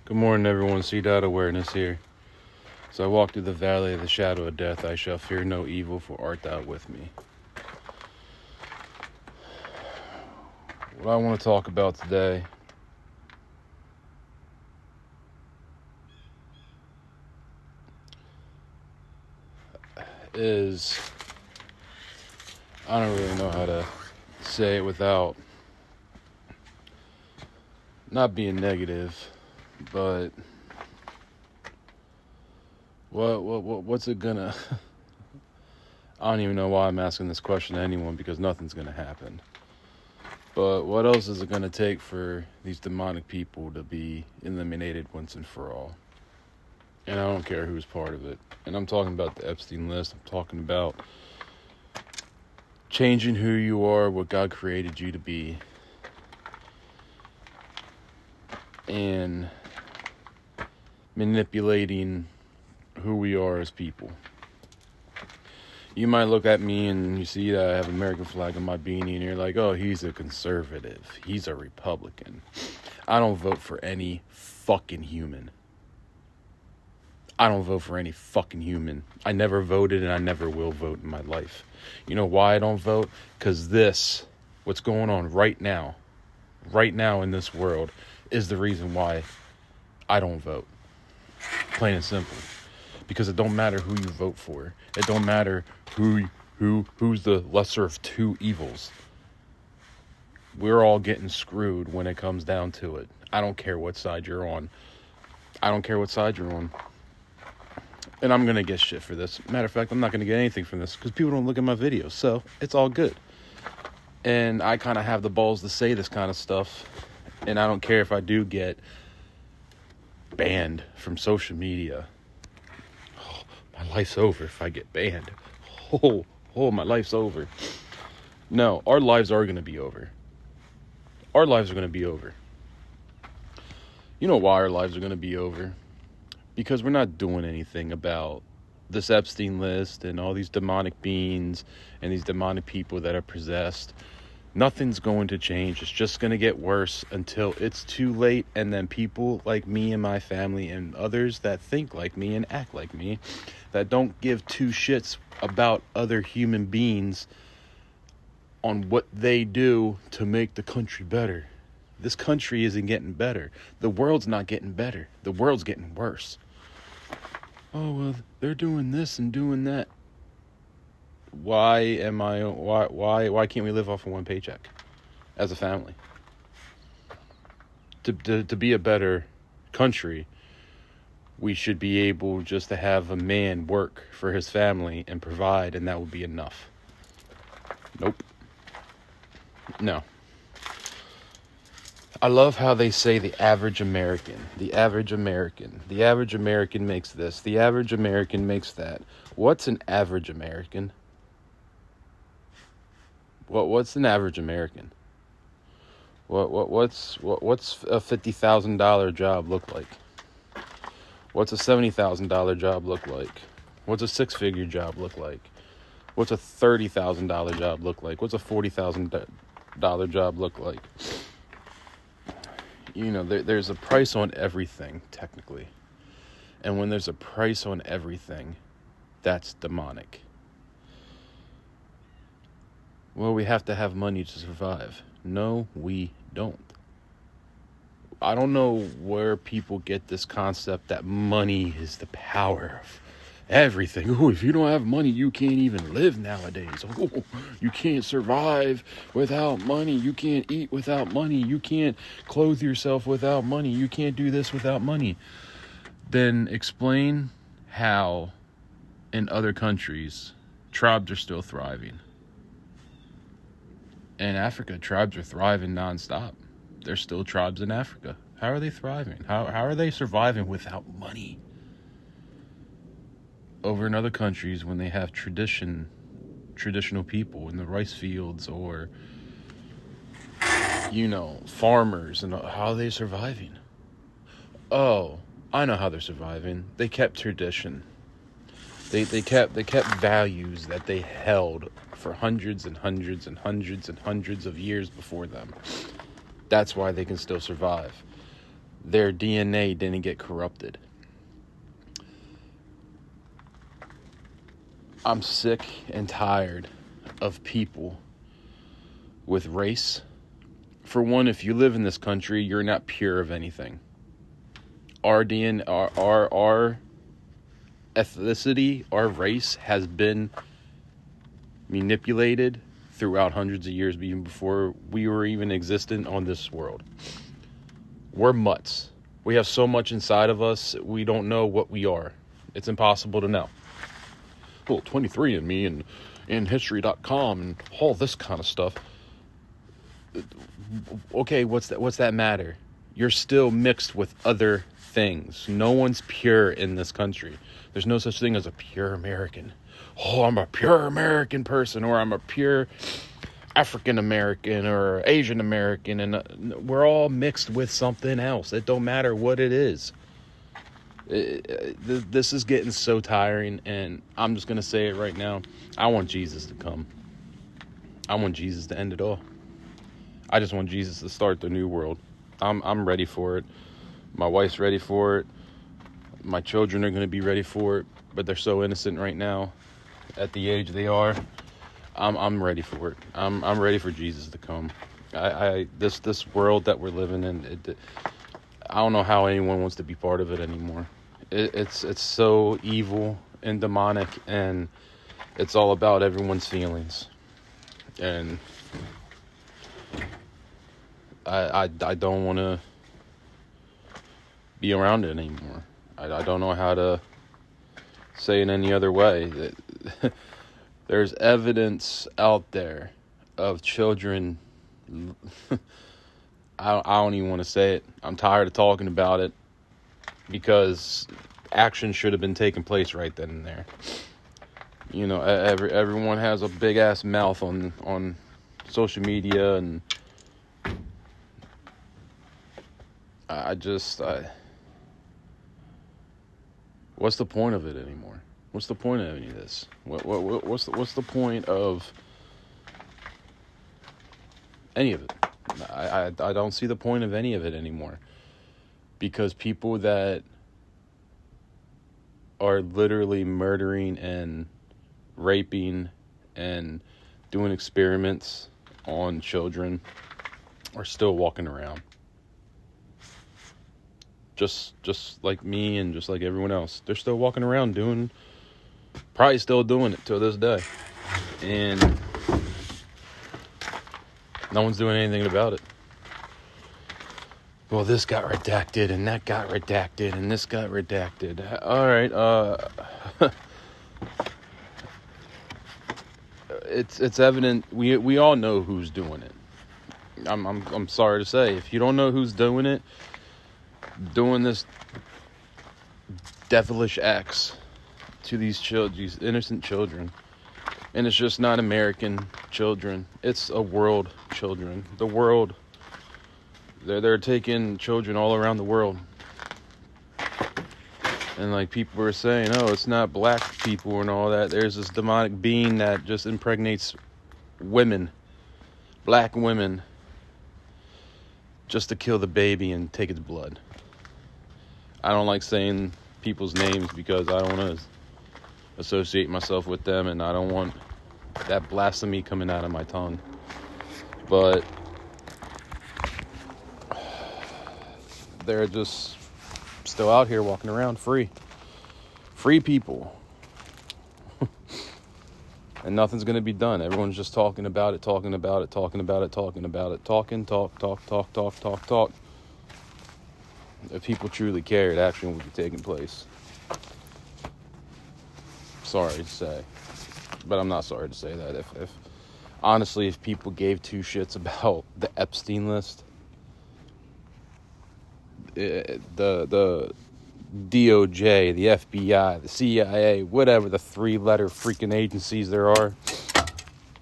Good morning, everyone. C-Dot Awareness here. As I walk through the valley of the shadow of death, I shall fear no evil, for art thou with me. What I want to talk about today is, I don't really know how to say it without not being negative, but what's it gonna I don't even know why I'm asking this question to anyone, because nothing's gonna happen. But what else is it gonna take for these demonic people to be eliminated once and for all? And I don't care who's part of it. And I'm talking about the Epstein list. I'm talking about changing who you are, what God created you to be, and manipulating who we are as people. You might look at me and you see that I have American flag on my beanie and you're like, oh, he's a conservative. He's a Republican. I don't vote for any fucking human. I don't vote for any fucking human. I never voted and I never will vote in my life. You know why I don't vote? Because what's going on right now in this world, is the reason why I don't vote. Plain and simple. Because it don't matter who you vote for. It don't matter who's the lesser of two evils. We're all getting screwed when it comes down to it. I don't care what side you're on. And I'm going to get shit for this. Matter of fact, I'm not going to get anything from this because people don't look at my videos. So it's all good. And I kind of have the balls to say this kind of stuff. And I don't care if I do get banned from social media. Oh, my life's over if I get banned. Oh, my life's over. No, our lives are going to be over. Our lives are going to be over. You know why our lives are going to be over? Because we're not doing anything about this Epstein list and all these demonic beings and these demonic people that are possessed. Nothing's going to change. It's just going to get worse until it's too late. And then people like me and my family and others that think like me and act like me, that don't give two shits about other human beings on what they do to make the country better. This country isn't getting better. The world's not getting better. The world's getting worse. Oh, well, they're doing this and doing that. Why can't we live off of one paycheck as a family? To be a better country, we should be able just to have a man work for his family and provide, and that would be enough. Nope. No. I love how they say the average American makes this, the average American makes that. What's an average American? What's an average American? What's a $50,000 job look like? What's a $70,000 job look like? What's a six-figure job look like? What's a $30,000 job look like? What's a $40,000 job look like? You know, there's a price on everything, technically. And when there's a price on everything, that's demonic. Well, we have to have money to survive. No, we don't. I don't know where people get this concept that money is the power of everything. Oh, if you don't have money, you can't even live nowadays. Oh, you can't survive without money. You can't eat without money. You can't clothe yourself without money. You can't do this without money. Then explain how in other countries tribes are still thriving. In Africa, tribes are thriving nonstop. There's still tribes in Africa. How are they thriving? How are they surviving without money? Over in other countries, when they have traditional people in the rice fields, or, you know, farmers, and how are they surviving? Oh, I know how they're surviving. They kept tradition. They kept values that they held for hundreds and hundreds and hundreds and hundreds of years before them. That's why they can still survive. their DNA didn't get corrupted. I'm sick and tired of people with race. For one, if you live in this country, you're not pure of anything. Our DNA, our ethnicity, our race has been manipulated throughout hundreds of years, even before we were even existent on this world. We're mutts. We have so much inside of us, we don't know what we are. It's impossible to know. Well, 23andMe and History.com and all this kind of stuff. Okay, what's that matter? You're still mixed with other things. No one's pure in this country. There's no such thing as a pure American. Oh, I'm a pure American person, or I'm a pure African American or Asian American, and we're all mixed with something else. It don't matter what it is. This is getting so tiring, and I'm just gonna say it right now. I want Jesus to come. I want Jesus to end it all. I just want Jesus to start the new world. I'm ready for it. My wife's ready for it. My children are going to be ready for it, but they're so innocent right now at the age they are. I'm ready for it. I'm ready for Jesus to come. This world that we're living in, I don't know how anyone wants to be part of it anymore. It's so evil and demonic, and it's all about everyone's feelings. And I don't want to be around it anymore. I don't know how to say it any other way. There's evidence out there of children. I don't even want to say it. I'm tired of talking about it because action should have been taking place right then and there. You know, everyone has a big ass mouth on social media, and what's the point of it anymore? What's the point of any of this? What's the point of any of it? I don't see the point of any of it anymore, because people that are literally murdering and raping and doing experiments on children are still walking around. Just like me and just like everyone else. They're still walking around probably still doing it till this day. And no one's doing anything about it. Well, this got redacted and that got redacted and this got redacted. All right, it's evident we all know who's doing it. I'm sorry to say, if you don't know who's doing it, doing this devilish acts to these innocent children, and it's just not American children, it's a world children. The world, they're taking children all around the world, and like people are saying, oh, it's not black people and all that. There's this demonic being that just impregnates women, black women, just to kill the baby and take its blood. I don't like saying people's names because I don't want to associate myself with them, and I don't want that blasphemy coming out of my tongue. But they're just still out here walking around free people. And nothing's going to be done. Everyone's just talking about it. Talk. If people truly cared, action would be taking place. Sorry to say, but I'm not sorry to say that. If honestly, if people gave two shits about the Epstein list, the DOJ, the FBI, the CIA, whatever the three-letter freaking agencies there are,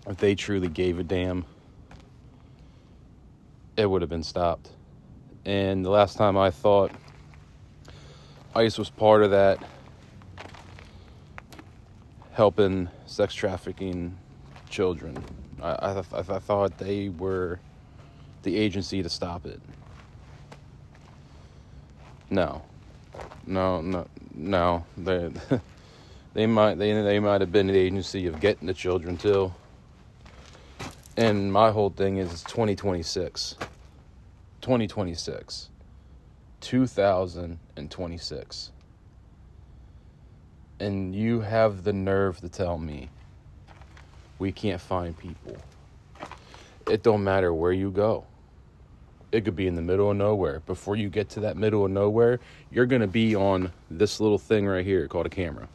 if they truly gave a damn, it would have been stopped. And the last time I thought ICE was part of that, helping sex trafficking children, I thought they were the agency to stop it. No, no. They might have been the agency of getting the children too. And my whole thing is it's 2026. 2026. 2026. And you have the nerve to tell me we can't find people. It don't matter where you go. It could be in the middle of nowhere. Before you get to that middle of nowhere, you're going to be on this little thing right here called a camera.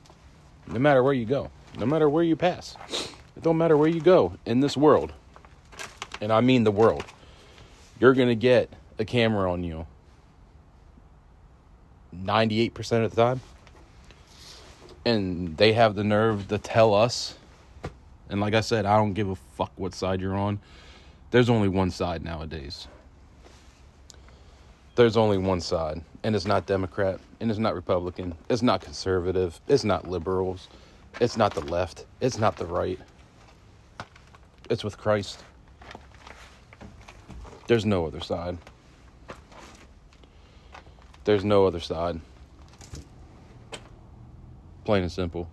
No matter where you go. No matter where you pass. It don't matter where you go in this world. And I mean the world. You're going to get a camera on you 98% of the time. And they have the nerve to tell us. And like I said, I don't give a fuck what side you're on. There's only one side nowadays. There's only one side. And it's not Democrat. And it's not Republican. It's not conservative. It's not liberals. It's not the left. It's not the right. It's with Christ. There's no other side. There's no other side. Plain and simple.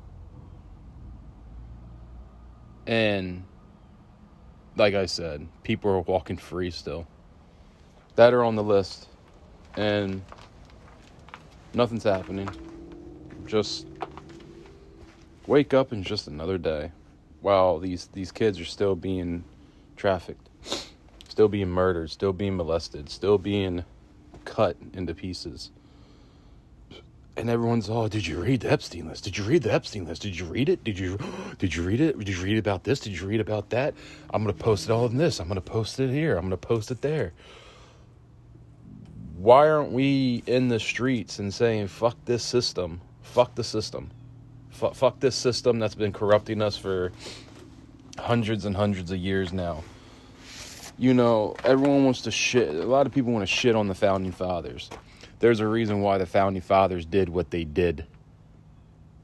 And like I said, people are walking free still. That are on the list. And nothing's happening. Just wake up and just another day. While these kids are still being trafficked. Still being murdered, still being molested, still being cut into pieces. And everyone's, oh, did you read the Epstein list? Did you read the Epstein list? Did you read it? Did you read it? Did you read about this? Did you read about that? I'm going to post it all in this. I'm going to post it here. I'm going to post it there. Why aren't we in the streets and saying, fuck this system? Fuck the system. Fuck this system that's been corrupting us for hundreds and hundreds of years now. You know, everyone wants to shit. A lot of people want to shit on the founding fathers. There's a reason why the founding fathers did what they did.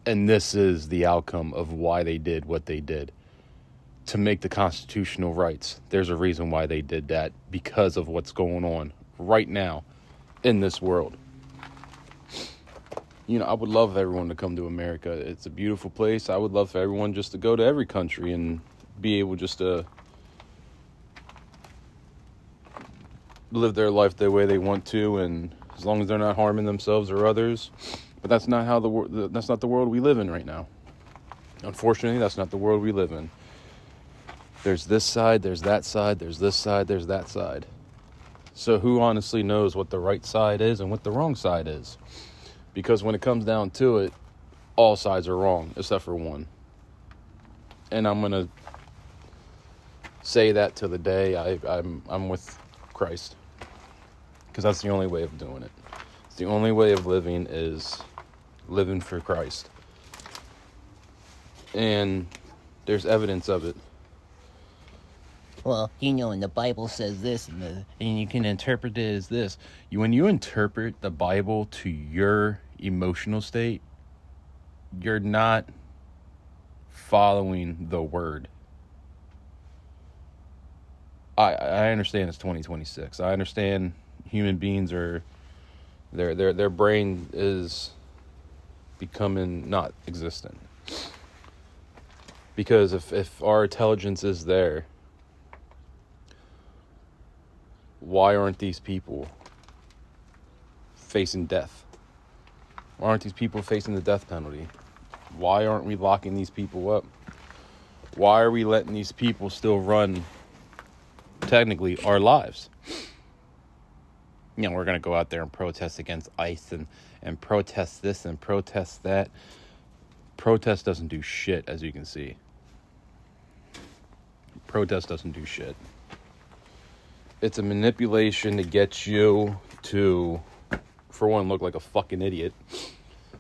And this is the outcome of why they did what they did. To make the constitutional rights. There's a reason why they did that. Because of what's going on right now in this world. You know, I would love everyone to come to America. It's a beautiful place. I would love for everyone just to go to every country and be able just to live their life the way they want to, and as long as they're not harming themselves or others. But that's not how that's not the world we live in right now. Unfortunately, that's not the world we live in. There's this side, there's that side, there's this side, there's that side. So who honestly knows what the right side is and what the wrong side is? Because when it comes down to it, all sides are wrong except for one. And I'm gonna say that to the day I'm with Christ. Because that's the only way of doing it. It's the only way of living is living for Christ. And there's evidence of it. Well, you know, and the Bible says this, and you can interpret it as this. When you interpret the Bible to your emotional state, you're not following the word. I understand it's 2026. I understand human beings are their brain is becoming not existent. Because if our intelligence is there, why aren't these people facing death? Why aren't these people facing the death penalty? Why aren't we locking these people up? Why are we letting these people still run, technically, our lives? You know, we're going to go out there and protest against ICE and protest this and protest that. Protest doesn't do shit, as you can see. Protest doesn't do shit. It's a manipulation to get you to, for one, look like a fucking idiot.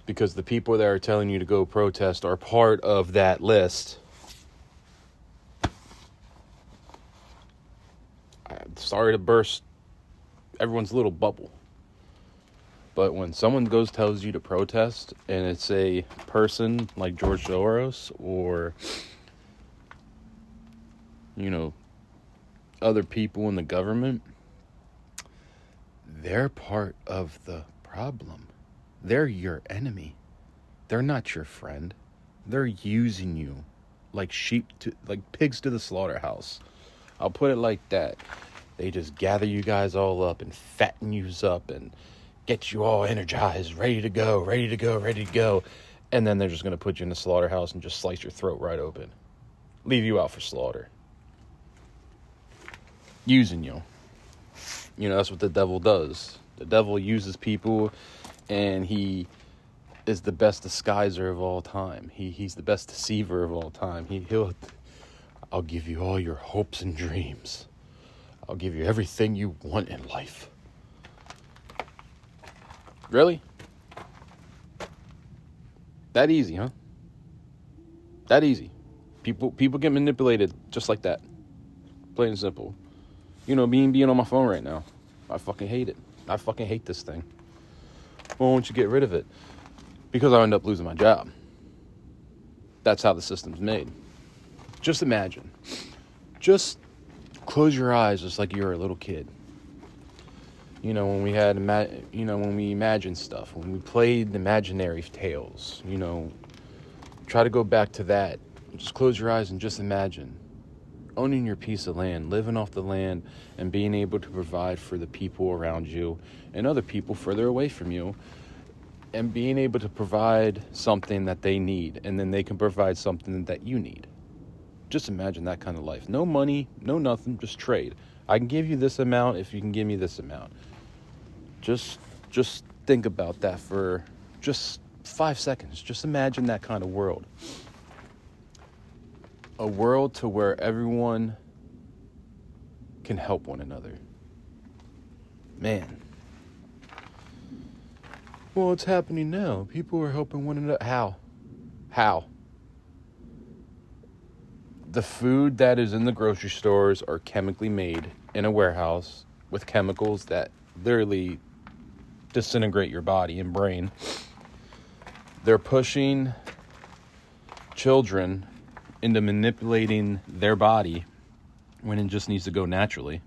Because the people that are telling you to go protest are part of that list. I'm sorry to burst everyone's little bubble. But when someone tells you to protest, and it's a person like George Soros or, you know, other people in the government, they're part of the problem. They're your enemy. They're not your friend. They're using you like pigs to the slaughterhouse. I'll put it like that. They just gather you guys all up and fatten you up and get you all energized, ready to go. And then they're just going to put you in the slaughterhouse and just slice your throat right open. Leave you out for slaughter. Using you. That's what the devil does. The devil uses people, and he is the best disguiser of all time. He's the best deceiver of all time. I'll give you all your hopes and dreams. I'll give you everything you want in life. Really? That easy, huh? That easy. People get manipulated just like that. Plain and simple. Being on my phone right now. I fucking hate it. I fucking hate this thing. Why won't you get rid of it? Because I end up losing my job. That's how the system's made. Just imagine. Just close your eyes just like you were a little kid. When we had, when we imagined stuff, when we played imaginary tales, try to go back to that. Just close your eyes and just imagine owning your piece of land, living off the land, and being able to provide for the people around you and other people further away from you, and being able to provide something that they need, and then they can provide something that you need. Just imagine that kind of life. No money, no nothing, just trade. I can give you this amount if you can give me this amount. Just think about that for just 5 seconds. Just imagine that kind of world. A world to where everyone can help one another. Man. Well, it's happening now. People are helping one another. How? The food that is in the grocery stores are chemically made in a warehouse with chemicals that literally disintegrate your body and brain. They're pushing children into manipulating their body when it just needs to go naturally.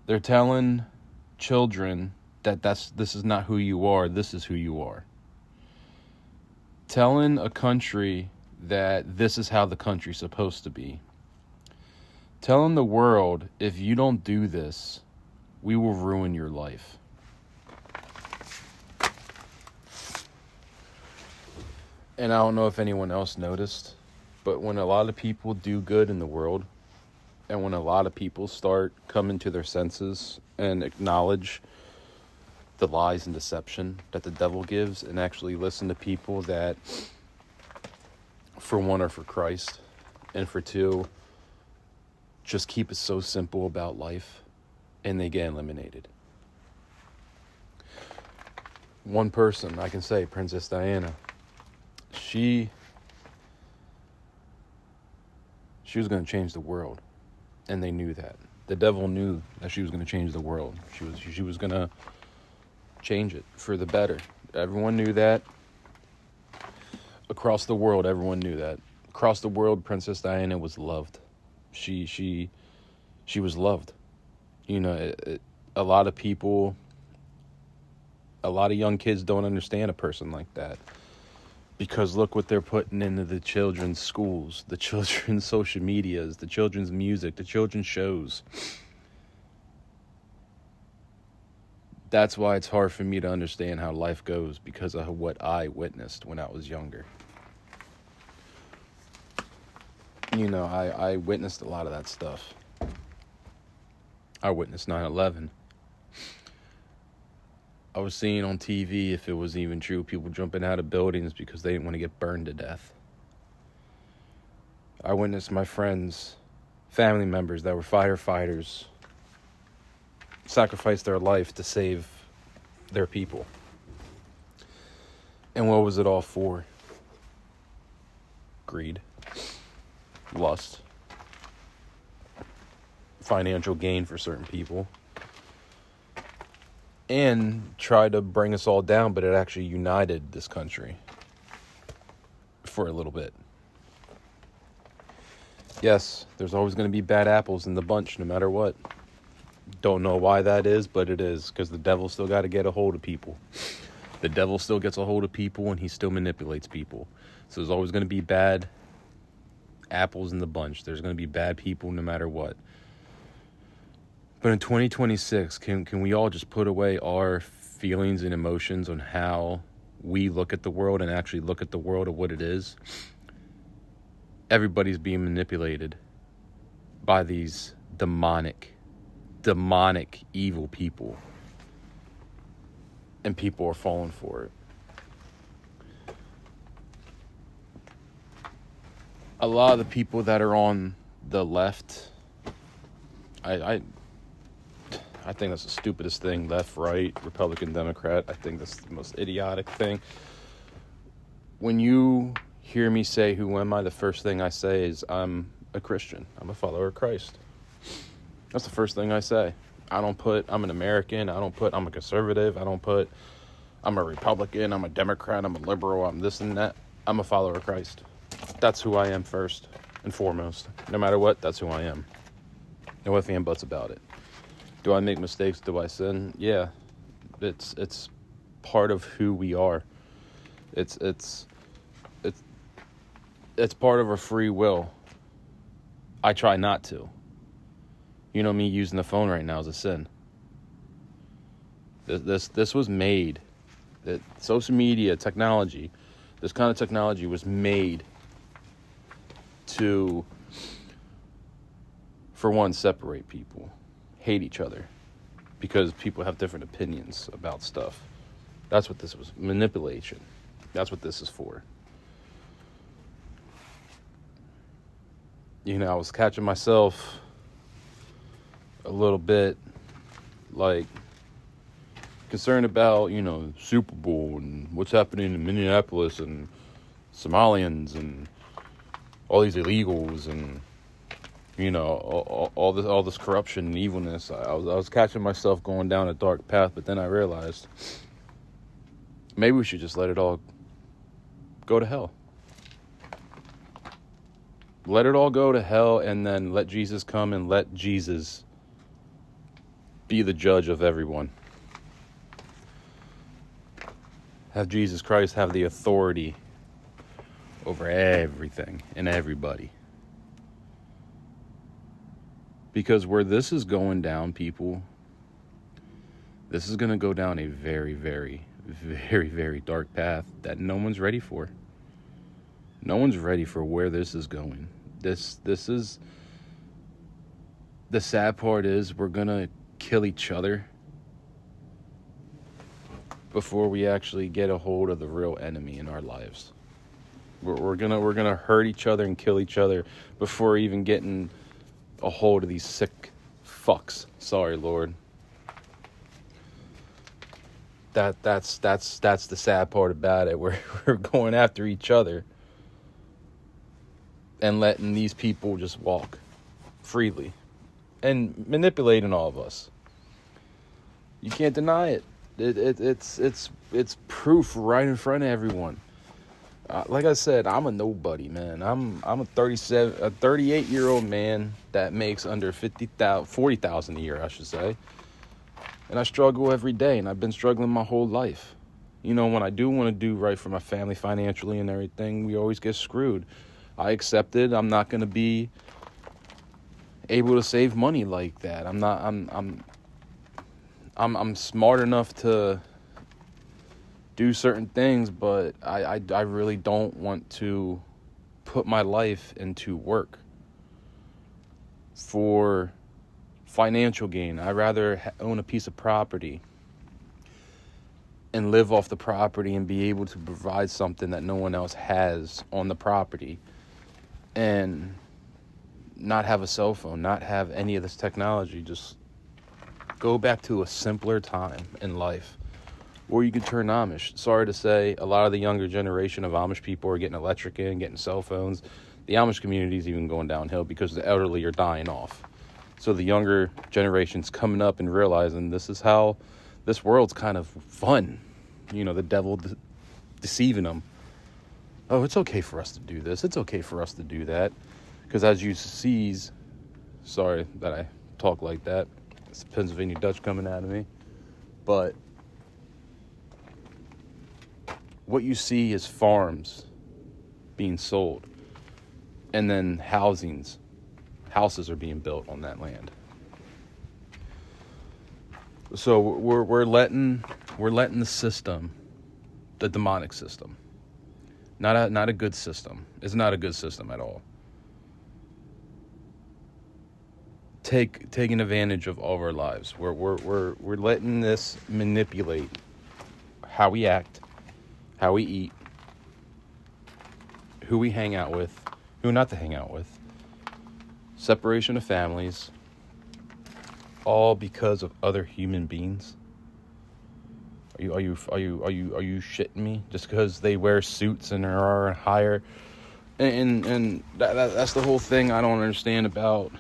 They're telling children that this is not who you are, this is who you are. Telling a country that this is how the country's supposed to be. Telling the world, if you don't do this, we will ruin your life. And I don't know if anyone else noticed, but when a lot of people do good in the world, and when a lot of people start coming to their senses and acknowledge the lies and deception that the devil gives, and actually listen to people that, for one, are for Christ, and for two, just keep it so simple about life, and they get eliminated. One person, I can say, Princess Diana, she was going to change the world, and they knew that. The devil knew that she was going to change the world. She was going to change it for the better. Everyone knew that. Across the world, everyone knew that. Across the world, Princess Diana was loved. She was loved. A lot of people, a lot of young kids don't understand a person like that. Because look what they're putting into the children's schools, the children's social medias, the children's music, the children's shows. That's why it's hard for me to understand how life goes, because of what I witnessed when I was younger. I witnessed a lot of that stuff. I witnessed 9/11. I was seeing on TV, if it was even true, people jumping out of buildings because they didn't want to get burned to death. I witnessed my friends, family members that were firefighters, sacrifice their life to save their people. And what was it all for? Greed, lust, financial gain for certain people, and try to bring us all down, but it actually united this country for a little bit. Yes, there's always going to be bad apples in the bunch, no matter what. Don't know why that is, but it is, because the devil still got to get a hold of people. The devil still gets a hold of people, and he still manipulates people. So there's always going to be bad apples in the bunch. There's going to be bad people no matter what. But in 2026, can we all just put away our feelings and emotions on how we look at the world and actually look at the world of what it is? Everybody's being manipulated by these demonic, evil people. And people are falling for it. A lot of the people that are on the left, I think that's the stupidest thing. Left, right, Republican, Democrat. I think that's the most idiotic thing. When you hear me say, who am I? The first thing I say is, I'm a Christian. I'm a follower of Christ. That's the first thing I say. I don't put, I'm an American. I don't put, I'm a conservative. I don't put, I'm a Republican. I'm a Democrat. I'm a liberal. I'm this and that. I'm a follower of Christ. That's who I am first and foremost. No matter what, that's who I am. No ifs and buts about it. Do I make mistakes? Do I sin? Yeah. It's part of who we are. It's part of our free will. I try not to. You know, me using the phone right now is a sin. This was made. That social media technology, this kind of technology was made to, for one, separate people, hate each other, because people have different opinions about stuff. That's what this was. Manipulation. That's what this is for. You know, I was catching myself a little bit, like, concerned about, you know, Super Bowl and what's happening in Minneapolis and Somalians and all these illegals and, you know, all this corruption and evilness. I was catching myself going down a dark path, but then I realized maybe we should just let it all go to hell. Let it all go to hell, and then let Jesus come and let Jesus be the judge of everyone. Have Jesus Christ have the authority over everything and everybody. Because where this is going down, people, this is going to go down a very, very, very, very dark path that no one's ready for. No one's ready for where this is going. This is, the sad part is we're going to kill each other before we actually get a hold of the real enemy in our lives. We're gonna hurt each other and kill each other before even getting a hold of these sick fucks. Sorry, Lord. That's the sad part about it. We're going after each other and letting these people just walk freely and manipulating all of us. You can't deny it. It's proof right in front of everyone. Like I said, I'm a nobody, man. I'm a 38-year-old man that makes under $40,000 a year, I should say. And I struggle every day, and I've been struggling my whole life. You know, when I do want to do right for my family financially and everything, we always get screwed. I accept it. I'm not going to be able to save money like that. I'm smart enough to do certain things, but I really don't want to put my life into work for financial gain. I'd rather own a piece of property and live off the property and be able to provide something that no one else has on the property, and not have a cell phone, not have any of this technology. Just go back to a simpler time in life. Or you could turn Amish. Sorry to say, a lot of the younger generation of Amish people are getting electric in, getting cell phones. The Amish community is even going downhill because the elderly are dying off. So the younger generation's coming up and realizing this is how this world's kind of fun. You know, the devil deceiving them. Oh, it's okay for us to do this. It's okay for us to do that. Because as you see, sorry that I talk like that. It's the Pennsylvania Dutch coming out of me. But what you see is farms being sold, and then houses are being built on that land. So we're letting the system, the demonic system, not a good system. It's not a good system at all. Taking advantage of all of our lives. We're letting this manipulate how we act, how we eat, who we hang out with, who not to hang out with, separation of families, all because of other human beings. Are you shitting me? Just because they wear suits and are higher, and that's the whole thing I don't understand about,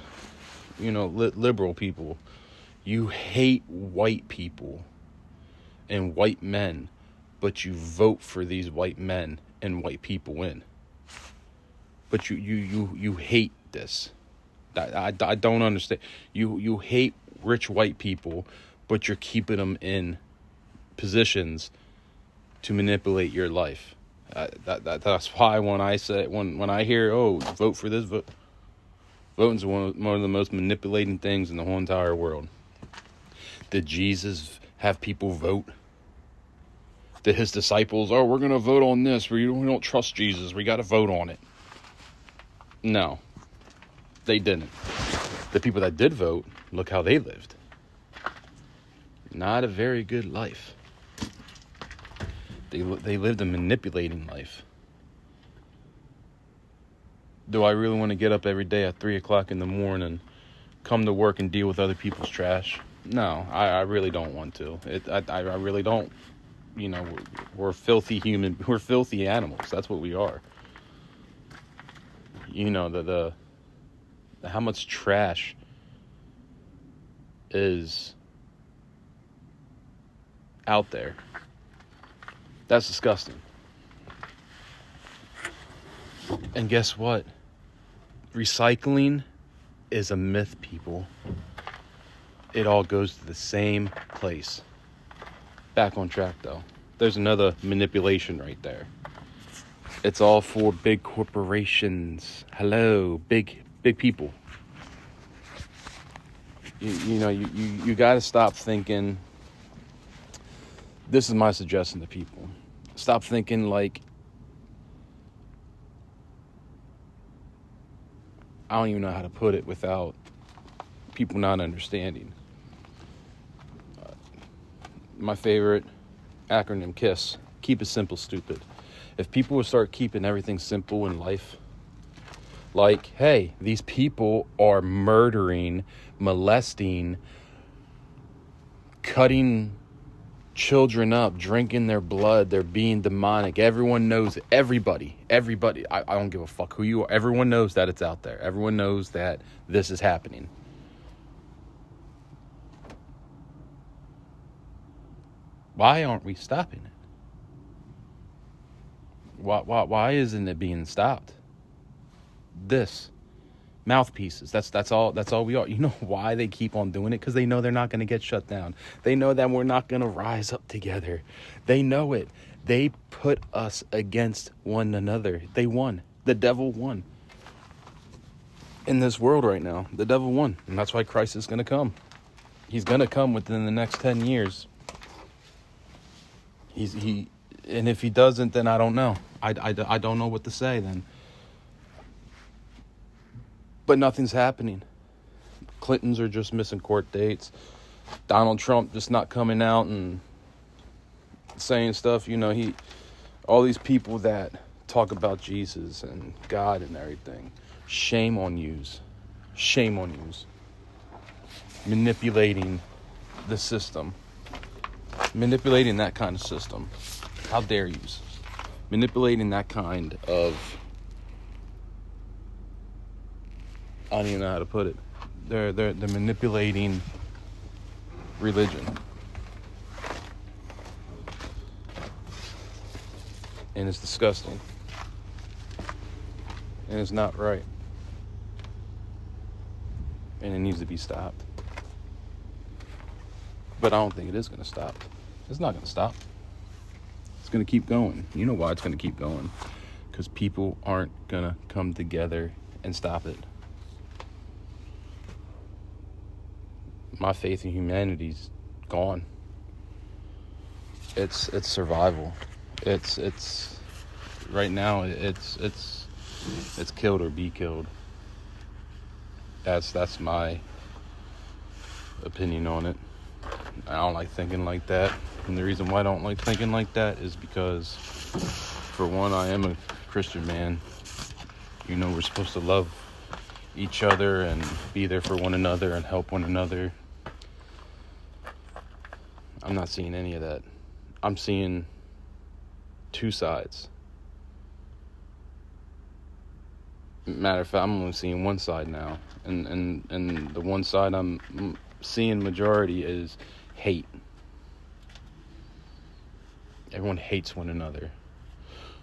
liberal people. You hate white people and white men, but you vote for these white men and white people in. But you hate this. I don't understand. You hate rich white people, but you're keeping them in positions to manipulate your life. That's why when I hear, vote for this, voting is one of the most manipulating things in the whole entire world. Did Jesus have people vote? Did his disciples, we're going to vote on this. We don't trust Jesus. We got to vote on it. No, they didn't. The people that did vote, look how they lived. Not a very good life. They lived a manipulating life. Do I really want to get up every day at 3 o'clock in the morning, come to work and deal with other people's trash? No, I really don't want to. I really don't. We're filthy we're filthy animals. That's what we are. The how much trash is out there. That's disgusting. And guess what? Recycling is a myth, people. It all goes to the same place. Back on track, though. There's another manipulation right there. It's all for big corporations. Hello, big people. You got to stop thinking. This is my suggestion to people. Stop thinking like, I don't even know how to put it without people not understanding. My favorite acronym, KISS. Keep it simple, stupid. If people would start keeping everything simple in life, like, hey, these people are murdering, molesting, cutting children up, drinking their blood, they're being demonic. Everyone knows it. Everybody. I don't give a fuck who you are. Everyone knows that it's out there. Everyone knows that this is happening. Why aren't we stopping it? Why isn't it being stopped? This mouthpieces. That's all we are. You know why they keep on doing it? Because they know they're not going to get shut down. They know that we're not going to rise up together. They know it. They put us against one another. They won. The devil won. In this world right now, the devil won. And that's why Christ is going to come. He's going to come within the next 10 years. And if he doesn't, then I don't know. I don't know what to say then. But nothing's happening. Clintons are just missing court dates. Donald Trump just not coming out and saying stuff. All these people that talk about Jesus and God and everything. Shame on yous. Shame on yous. Manipulating the system. Manipulating that kind of system. How dare yous? Manipulating that kind of... I don't even know how to put it. They're manipulating religion. And it's disgusting. And it's not right. And it needs to be stopped. But I don't think it is going to stop. It's not going to stop. It's going to keep going. You know why it's going to keep going? Because people aren't going to come together and stop it. My faith in humanity's gone. It's survival. It's right now it's killed or be killed. That's my opinion on it. I don't like thinking like that. And the reason why I don't like thinking like that is because, for one, I am a Christian man. You know, we're supposed to love each other and be there for one another and help one another. I'm not seeing any of that. I'm seeing two sides. Matter of fact, I'm only seeing one side now. And the one side I'm seeing majority is hate. Everyone hates one another.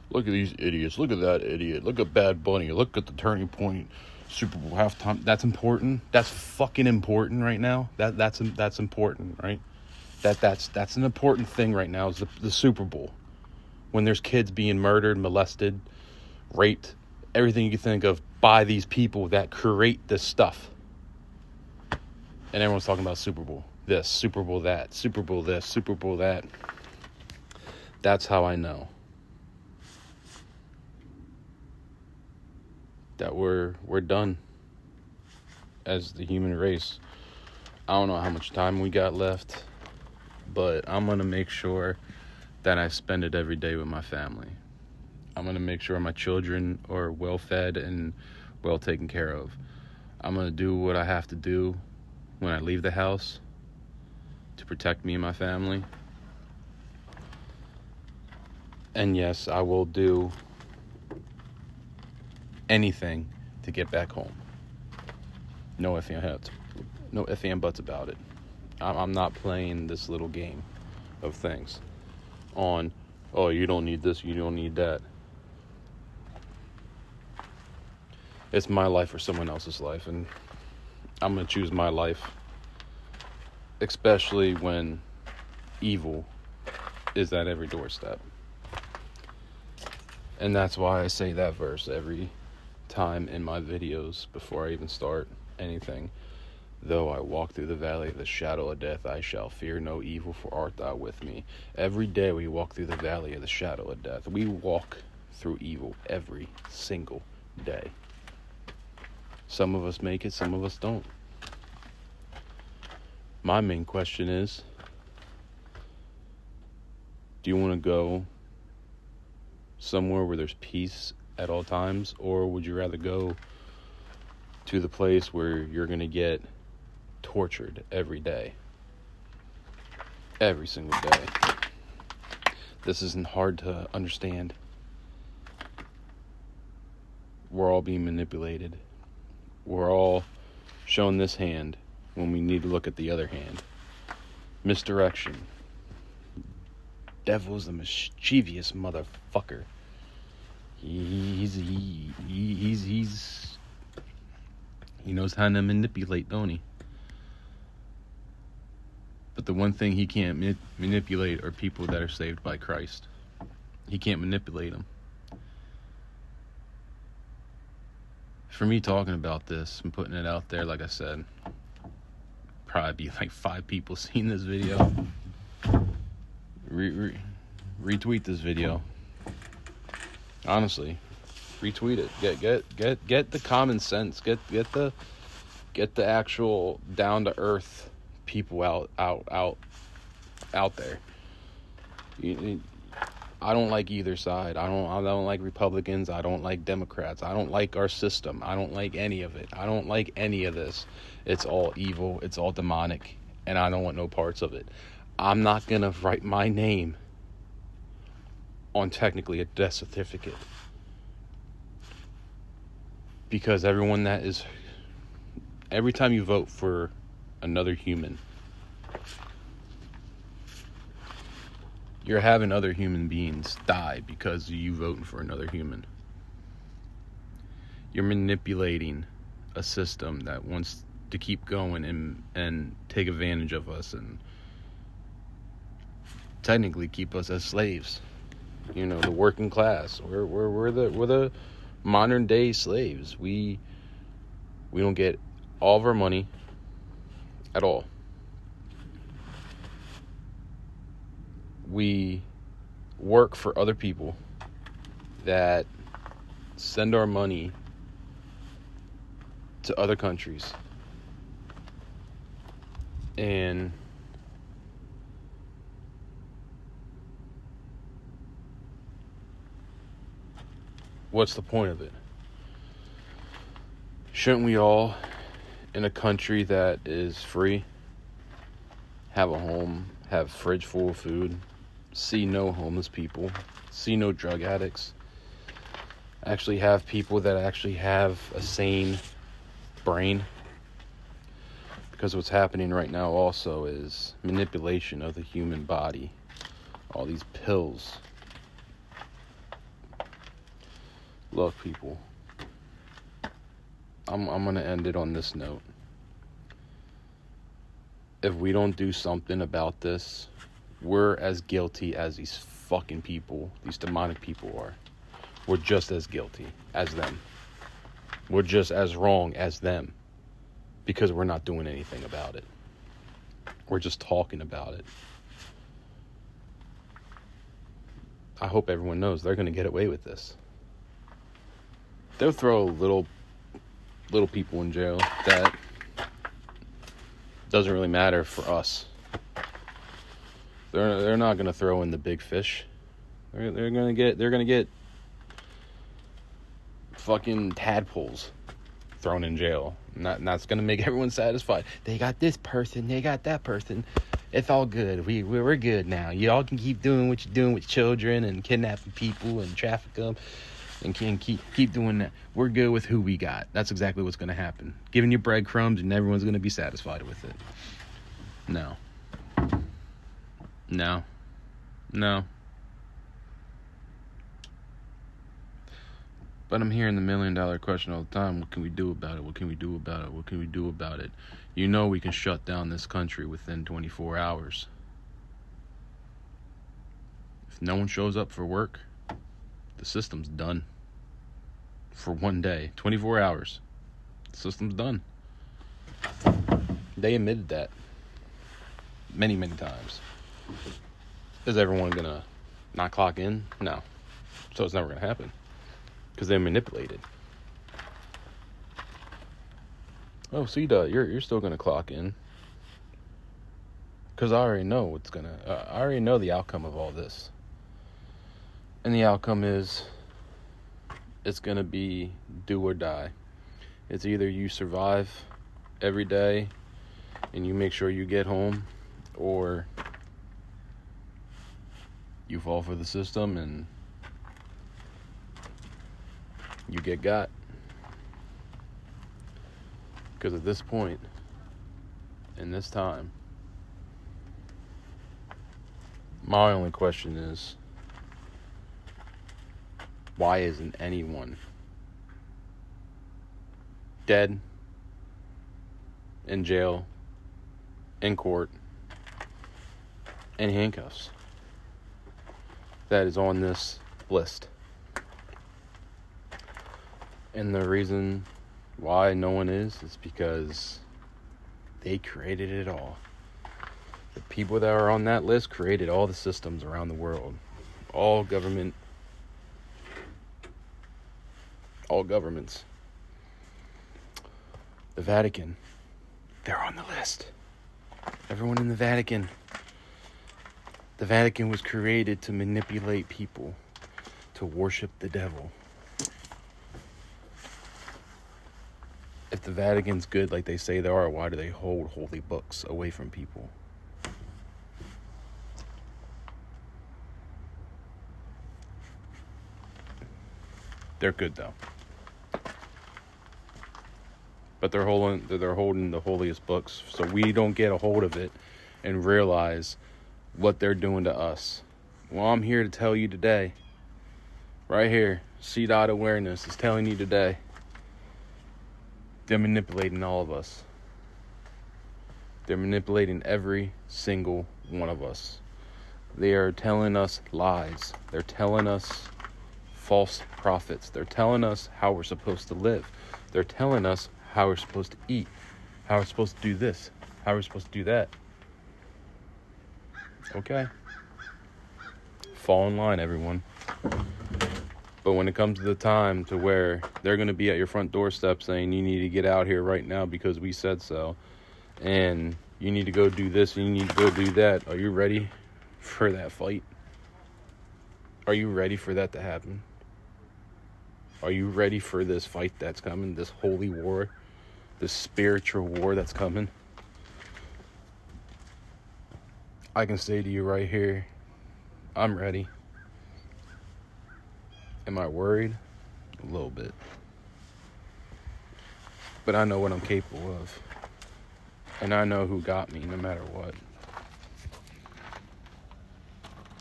Look at these idiots. Look at that idiot. Look at Bad Bunny. Look at the Turning Point Super Bowl halftime. That's important. That's fucking important right now. That's important, right? That's an important thing right now is the Super Bowl. When there's kids being murdered, molested, raped, everything you can think of by these people that create this stuff. And everyone's talking about Super Bowl this, Super Bowl that, Super Bowl this, Super Bowl that. That's how I know that we're done as the human race. I don't know how much time we got left, but I'm going to make sure that I spend it every day with my family. I'm going to make sure my children are well fed and well taken care of. I'm going to do what I have to do when I leave the house to protect me and my family. And yes, I will do anything to get back home. No ifs and buts about it. I'm not playing this little game of things on, oh, you don't need this, you don't need that. It's my life or someone else's life, and I'm going to choose my life, especially when evil is at every doorstep. And that's why I say that verse every time in my videos before I even start anything. Though I walk through the valley of the shadow of death, I shall fear no evil, for art thou with me. Every day we walk through the valley of the shadow of death. We walk through evil every single day. Some of us make it, some of us don't. My main question is, do you want to go somewhere where there's peace at all times, or would you rather go to the place where you're going to get tortured every day? Every single day. This isn't hard to understand. We're all being manipulated. We're all shown this hand when we need to look at the other hand. Misdirection. Devil's a mischievous motherfucker. He knows how to manipulate, don't he? But the one thing he can't manipulate are people that are saved by Christ. He can't manipulate them. For me talking about this and putting it out there, like I said, probably be like 5 people seeing this video. Retweet this video. Honestly, retweet it. Get the common sense. Get the actual down to earth people out there. I don't like either side. I don't like Republicans. I don't like Democrats. I don't like our system. I don't like any of it. I don't like any of this. It's all evil. It's all demonic, and I don't want no parts of it. I'm not gonna write my name on technically a death certificate, because every time you vote for another human, you're having other human beings die because of you voting for another human. You're manipulating a system that wants to keep going and take advantage of us and technically keep us as slaves. You know, the working class. We're the modern day slaves. We don't get all of our money at all. We work for other people that send our money to other countries. And what's the point of it? Shouldn't we all, in a country that is free, have a home, have a fridge full of food, see no homeless people, see no drug addicts, actually have people that actually have a sane brain? Because what's happening right now also is manipulation of the human body. All these pills. Look, people, I'm going to end it on this note. If we don't do something about this, we're as guilty as these fucking people, these demonic people are. We're just as guilty as them. We're just as wrong as them. Because we're not doing anything about it. We're just talking about it. I hope everyone knows they're going to get away with this. They'll throw little people in jail that doesn't really matter for us. They're not going to throw in the big fish. They're going to get fucking tadpoles thrown in jail. And that's going to make everyone satisfied. They got this person, they got that person. It's all good. We're good now. Y'all can keep doing what you're doing with children and kidnapping people and traffic them. And can keep doing that. We're good with who we got. That's exactly what's going to happen. Giving you breadcrumbs and everyone's going to be satisfied with it. No. But I'm hearing the $1 million question all the time. What can we do about it? What can we do about it? What can we do about it? You know we can shut down this country within 24 hours. If no one shows up for work, the system's done. For one day, 24 hours. The system's done. They admitted that many, many times. Is everyone gonna not clock in? No. So it's never gonna happen. Because they're manipulated. Oh, C-Dot, you're still gonna clock in. Because I already know I already know the outcome of all this. And the outcome is, it's gonna be do or die. It's either you survive every day and you make sure you get home, or you fall for the system and you get got. Because at this point, in this time, my only question is, why isn't anyone dead, in jail, in court, in handcuffs, that is on this list? And the reason why no one is because they created it all. The people that are on that list created all the systems around the world. All governments. The Vatican, they're on the list. Everyone in the Vatican. The Vatican was created to manipulate people, to worship the devil. If the Vatican's good like they say they are, why do they hold holy books away from people? They're good though. But they're holding the holiest books, so we don't get a hold of it and realize what they're doing to us. Well, I'm here to tell you today, right here, C-Dot Awareness is telling you today, they're manipulating all of us. They're manipulating every single one of us. They are telling us lies. They're telling us false prophets. They're telling us how we're supposed to live. They're telling us how we're supposed to eat, how we're supposed to do this, how we're supposed to do that. Okay. Fall in line, everyone. But when it comes to the time to where they're going to be at your front doorstep saying you need to get out here right now because we said so, and you need to go do this and you need to go do that, are you ready for that fight? Are you ready for that to happen? Are you ready for this fight that's coming, this holy war, this spiritual war that's coming? I can say to you right here, I'm ready. Am I worried? A little bit. But I know what I'm capable of. And I know who got me no matter what.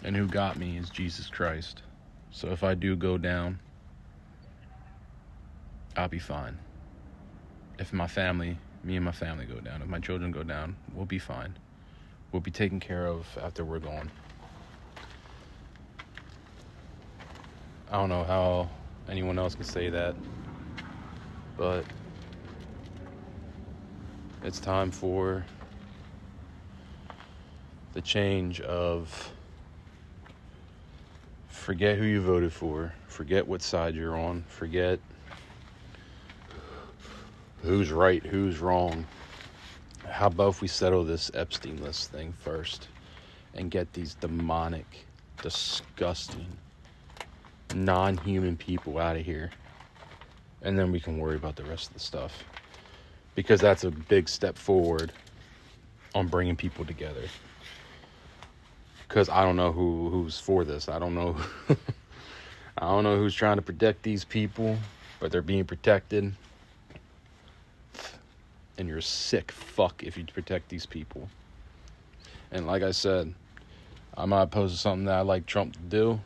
And who got me is Jesus Christ. So if I do go down, I'll be fine. If my family, me and my family go down, if my children go down, we'll be fine. We'll be taken care of after we're gone. I don't know how anyone else can say that, but it's time for the change of forget who you voted for, forget what side you're on, forget who's right, who's wrong. How about if we settle this Epstein list thing first and get these demonic, disgusting, non-human people out of here, and then we can worry about the rest of the stuff, because that's a big step forward on bringing people together. Because I don't know who's for this. I don't know I don't know who's trying to protect these people, but they're being protected, and you're a sick fuck if you protect these people. And like I said, I'm not opposed to something that I like Trump to do.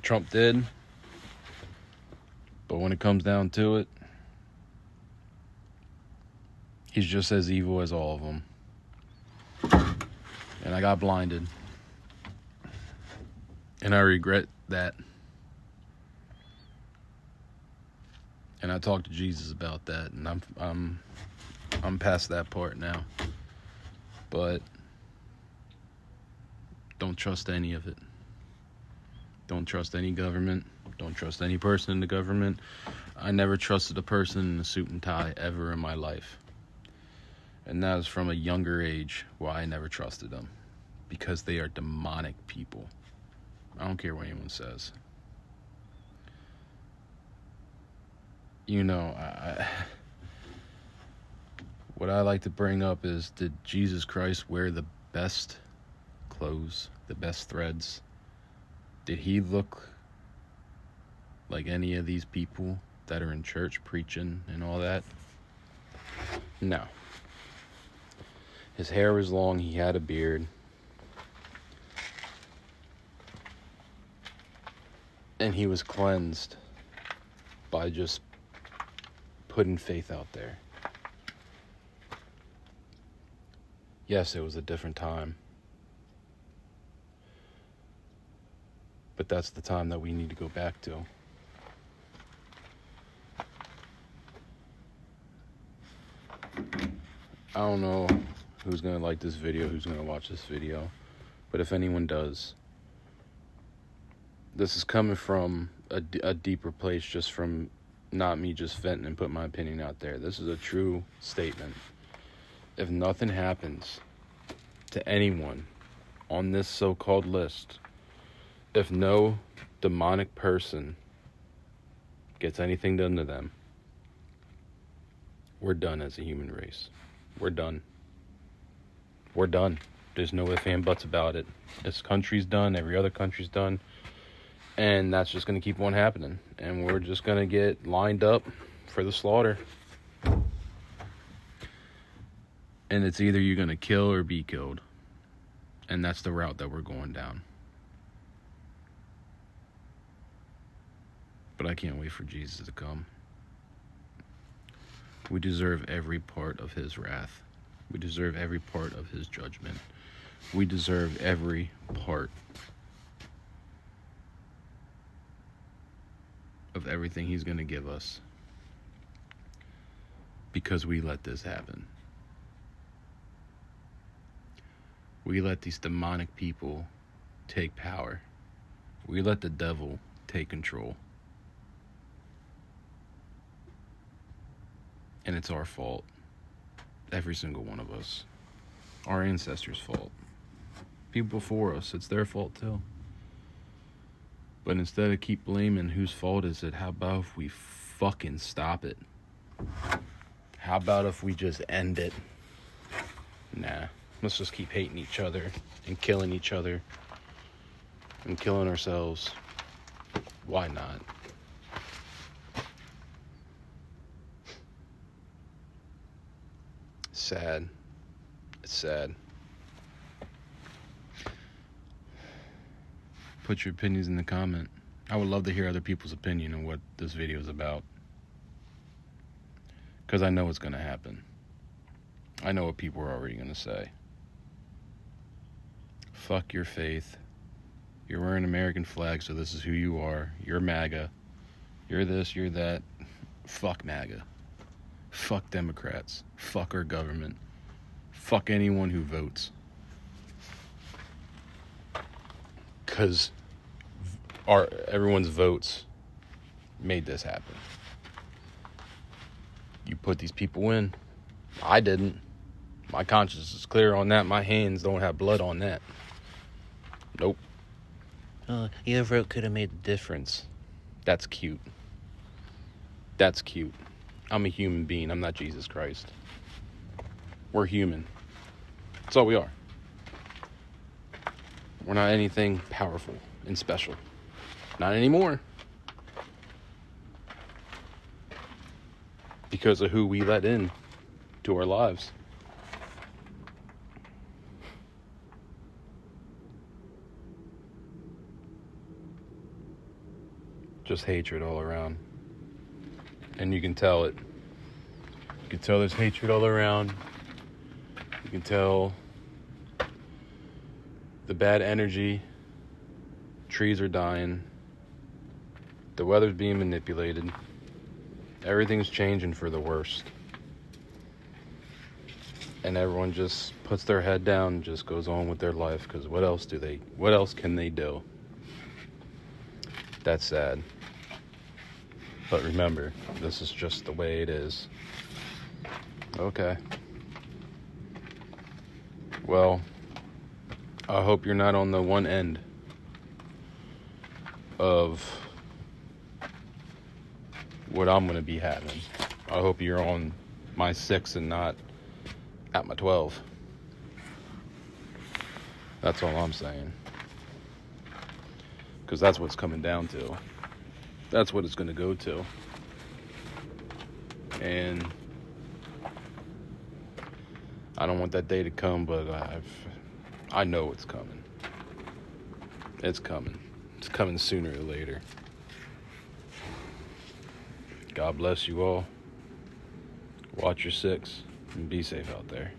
Trump did. But when it comes down to it, he's just as evil as all of them. And I got blinded. And I regret that. And I talked to Jesus about that, and I'm past that part now. But don't trust any of it. Don't trust any government. Don't trust any person in the government. I never trusted a person in a suit and tie ever in my life. And that is from a younger age why I never trusted them. Because they are demonic people. I don't care what anyone says. You know, what I like to bring up is, did Jesus Christ wear the best clothes, the best threads? Did he look like any of these people that are in church preaching and all that? No. His hair was long, he had a beard. And he was cleansed by just putting faith out there. Yes, it was a different time. But that's the time that we need to go back to. I don't know who's going to like this video, who's going to watch this video. But if anyone does, this is coming from a deeper place, just from not me just venting and putting my opinion out there. This is a true statement. If nothing happens to anyone on this so-called list, if no demonic person gets anything done to them, we're done as a human race. We're done. We're done. There's no ifs and buts about it. This country's done. Every other country's done. And that's just going to keep on happening. And we're just going to get lined up for the slaughter. And it's either you're going to kill or be killed. And that's the route that we're going down. But I can't wait for Jesus to come. We deserve every part of his wrath. We deserve every part of his judgment. We deserve every part of everything he's going to give us because we let this happen. We let these demonic people take power. We let the devil take control. And it's our fault. Every single one of us. Our ancestors' fault. People before us, it's their fault too. But instead of keep blaming whose fault is it, how about if we fucking stop it? How about if we just end it? Nah, let's just keep hating each other and killing each other and killing ourselves. Why not? Sad. It's sad. Put your opinions in the comment. I would love to hear other people's opinion on what this video is about. Because I know it's going to happen. I know what people are already going to say. Fuck your faith. You're wearing an American flag, so this is who you are. You're MAGA. You're this, you're that. Fuck MAGA. Fuck Democrats. Fuck our government. Fuck anyone who votes. Because everyone's votes made this happen. You put these people in. I didn't. My conscience is clear on that. My hands don't have blood on that. Nope. Your vote could have made the difference. That's cute. That's cute. I'm a human being. I'm not Jesus Christ. We're human. That's all we are. We're not anything powerful and special. Not anymore. Because of who we let in to our lives. Just hatred all around. And you can tell it. You can tell there's hatred all around. You can tell the bad energy. Trees are dying. The weather's being manipulated. Everything's changing for the worst. And everyone just puts their head down and just goes on with their life, because what else can they do? That's sad. But remember, this is just the way it is. Okay. Well, I hope you're not on the one end of what I'm going to be having. I hope you're on my 6 and not at my 12. That's all I'm saying. Because that's what it's coming down to. That's what it's going to go to. And I don't want that day to come, but I know it's coming. It's coming. It's coming sooner or later. God bless you all. Watch your 6 and be safe out there.